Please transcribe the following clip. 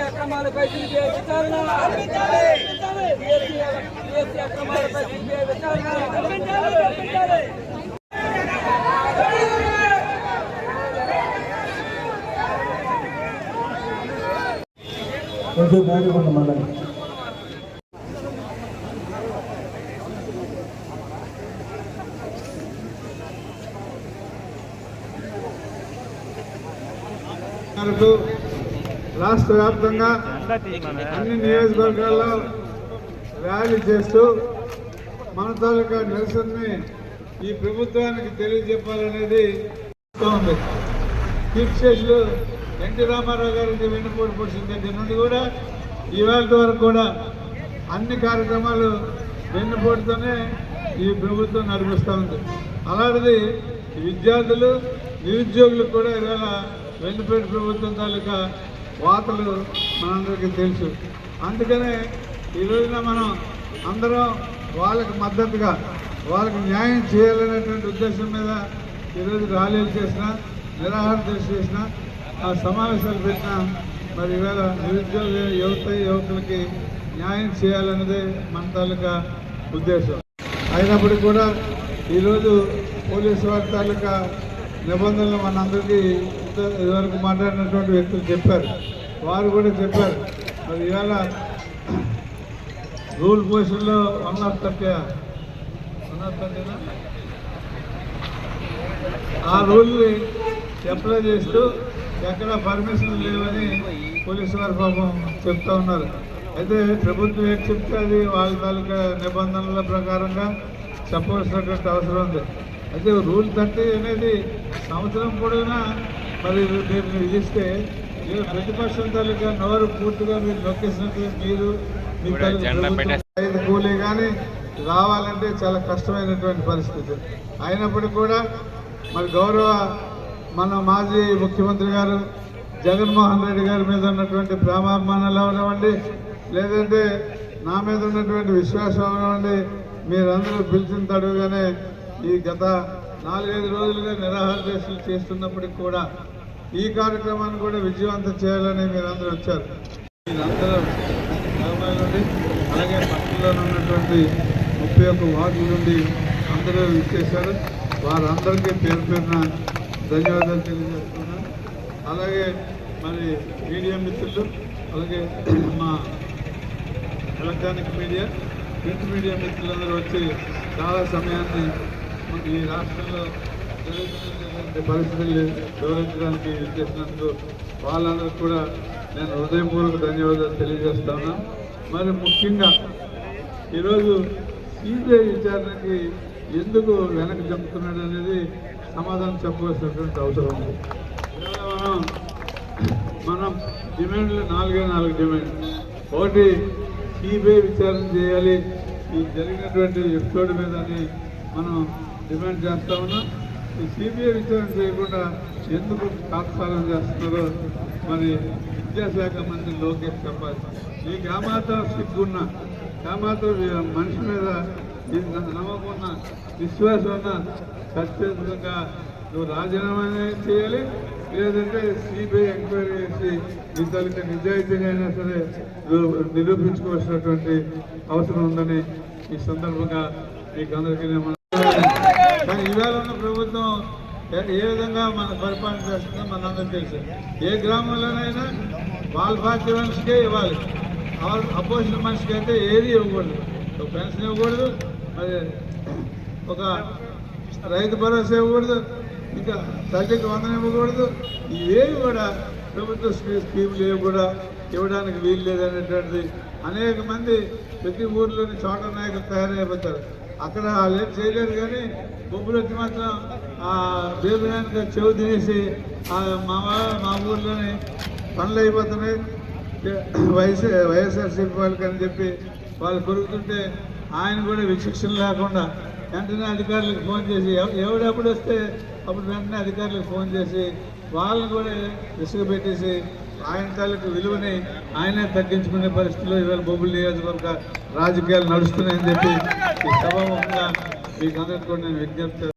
అక్రమాలపై CBI విచారణ కొంచెం bag కొంతమంది రాష్ట్ర వ్యాప్తంగా అన్ని నియోజకవర్గాల్లో ర్యాలీ చేస్తూ మన తాలూకా నిరసనని ఈ ప్రభుత్వానికి తెలియజెప్పాలనేది ఉంది. చీఫ్ స్టేషన్లు ఎన్టీ రామారావు గారికి వెన్నుపోటు పొడిచిన దగ్గర నుండి కూడా ఇవాళ వరకు కూడా అన్ని కార్యక్రమాలు వెన్నుపోటుతోనే ఈ ప్రభుత్వం నడిపిస్తూ ఉంది. అలాంటిది విద్యార్థులు నిరుద్యోగులకు కూడా ఇవాళ వెన్నుపోటు ప్రభుత్వం తాలూకా వార్తలు మనందరికీ తెలుసు. అందుకనే ఈ రోజున మనం అందరం వాళ్ళకి మద్దతుగా వాళ్ళకి న్యాయం చేయాలనేటువంటి ఉద్దేశం మీద ఈరోజు ర్యాలీలు చేసినా నిరాహార దీక్ష చేసినా ఆ సమావేశాలు పెట్టినా మరి ఇవాళ నిరుద్యోగ యువకులకి న్యాయం చేయాలన్నదే మన తాలూకా ఉద్దేశం. అయినప్పటికీ కూడా ఈరోజు పోలీసు వారి తాలూకా నిబంధనలు మనందరికీ ఇదివరకు మాట్లాడినటువంటి వ్యక్తులు చెప్పారు. వారు కూడా చెప్పారు మరి ఇవాళ రూల్ పొజిషన్లో 130 ఆ రూల్ని అప్లై చేస్తూ ఎక్కడ పర్మిషన్ లేవని పోలీసు వారి పాపం చెప్తా ఉన్నారు. అయితే ప్రభుత్వం ఏం చెప్తే అది వాళ్ళ తాలూకా నిబంధనల ప్రకారంగా చెప్పవలసినటువంటి అవసరం ఉంది. అయితే రూల్ 30 అనేది సంవత్సరం పొడవునా మరి మీరు విధిస్తే ప్రతిపక్షం తాలూకా నోరు పూర్తిగా మీరు నొక్కేసినట్టు మీరు మీ తాలూకా కూలీ కానీ రావాలంటే చాలా కష్టమైనటువంటి పరిస్థితి. అయినప్పటికీ కూడా మరి గౌరవ మన మాజీ ముఖ్యమంత్రి గారు జగన్మోహన్ రెడ్డి గారి మీద ఉన్నటువంటి ప్రేమాభిమానాలు అవనివ్వండి, లేదంటే నా మీద ఉన్నటువంటి విశ్వాసం అవనివ్వండి, మీరందరూ పిలిచిన తడుగానే ఈ గత 4-5 రోజులుగా నిరాహార దీక్షలు చేస్తున్నప్పటికి కూడా ఈ కార్యక్రమాన్ని కూడా విజయవంతం చేయాలని మీరందరూ వచ్చారు. మీరందరూ గ్రామాల నుండి అలాగే పట్టణంలో ఉన్నటువంటి 31 వార్డుల నుండి అందరూ ఇచ్చేశారు. వారందరికీ పేరు పేరున ధన్యవాదాలు తెలియజేస్తున్నాను. అలాగే మరి మీడియా మిత్రులు, అలాగే మా ఎలక్ట్రానిక్ మీడియా, ప్రింట్ మీడియా మిత్రులందరూ వచ్చి చాలా సమయాన్ని ఈ రాష్ట్రంలో జరుగుతున్నటువంటి పరిస్థితులు వివరించడానికి చేసినందుకు వాళ్ళందరికీ కూడా నేను హృదయపూర్వక ధన్యవాదాలు తెలియజేస్తాను. మరి ముఖ్యంగా ఈరోజు సిబిఐ విచారణకి ఎందుకు వెనక్కి జంపుతున్నాడు అనేది సమాధానం చెప్పవలసినటువంటి అవసరం ఉంది. మనం డిమాండ్లు 4 డిమాండ్లు. ఒకటి, సిబిఐ విచారణ చేయాలి ఈ జరిగినటువంటి ఎపిసోడ్ మీద అని మనం డిమాండ్ చేస్తా ఉన్నాం. ఈ సిబిఐ విచారణ చేయకుండా ఎందుకు తాత్సారం చేస్తున్నారో మరి విద్యాశాఖ మంత్రి లోకేష్ చెప్పాలి. నీకు ఏమాత్రం సిగ్గున్నా, ఏమాత్రం మనిషి మీద నమ్మకం ఉన్న, విశ్వాసం ఉన్న ఖచ్చితంగా నువ్వు రాజీనామా చేయాలి, లేదంటే సిబిఐ ఎంక్వైరీ చేసి నీ తల్లికి నిజాయితీగా అయినా సరే నిరూపించుకోవాల్సినటువంటి అవసరం ఉందని ఈ సందర్భంగా మీకు అందరికీ కానీ ఇవాళ ఉన్న ప్రభుత్వం ఏ విధంగా మన పరిపాలన చేస్తుందో మనందరికీ తెలుసు. ఏ గ్రామంలోనైనా వాళ్ళ పార్టీ మనిషికే ఇవ్వాలి, అపోజిషన్ మనిషికి అయితే ఏది ఇవ్వకూడదు. ఒక పెన్షన్ ఇవ్వకూడదు, మరి ఒక రైతు భరోసా ఇవ్వకూడదు, ఇంకా తల్లికి వందనం ఇవ్వకూడదు. ఇవేవి కూడా ప్రభుత్వ స్కీములు ఏవి కూడా ఇవ్వడానికి వీలు లేదనేటువంటిది అనేక మంది ప్రతి ఊర్లోని చోట నాయకులు తయారైపోతారు. అక్కడ వాళ్ళు ఏం చేయలేరు, కానీ బొబ్బులు వచ్చి మాత్రం బేబినానికి చెవు తినేసి మా ఊర్లోని పనులు అయిపోతున్నాయి వైఎస్ఆర్సీపీ వాళ్ళకి అని చెప్పి వాళ్ళు కొరుకుతుంటే ఆయన కూడా విచక్షణ లేకుండా వెంటనే అధికారులకు ఫోన్ చేసి ఎవడెప్పుడు వస్తే అప్పుడు వెంటనే అధికారులకు ఫోన్ చేసి వాళ్ళని కూడా విసుగు పెట్టేసి ఆయన తాలూకు విలువని ఆయనే తగ్గించుకునే పరిస్థితుల్లో ఇవాళ బొబ్బులు నియోజకవర్గ రాజకీయాలు నడుస్తున్నాయని చెప్పి ఈ సభాముఖంగా మీకు అందరికీ కూడా నేను విజ్ఞప్తి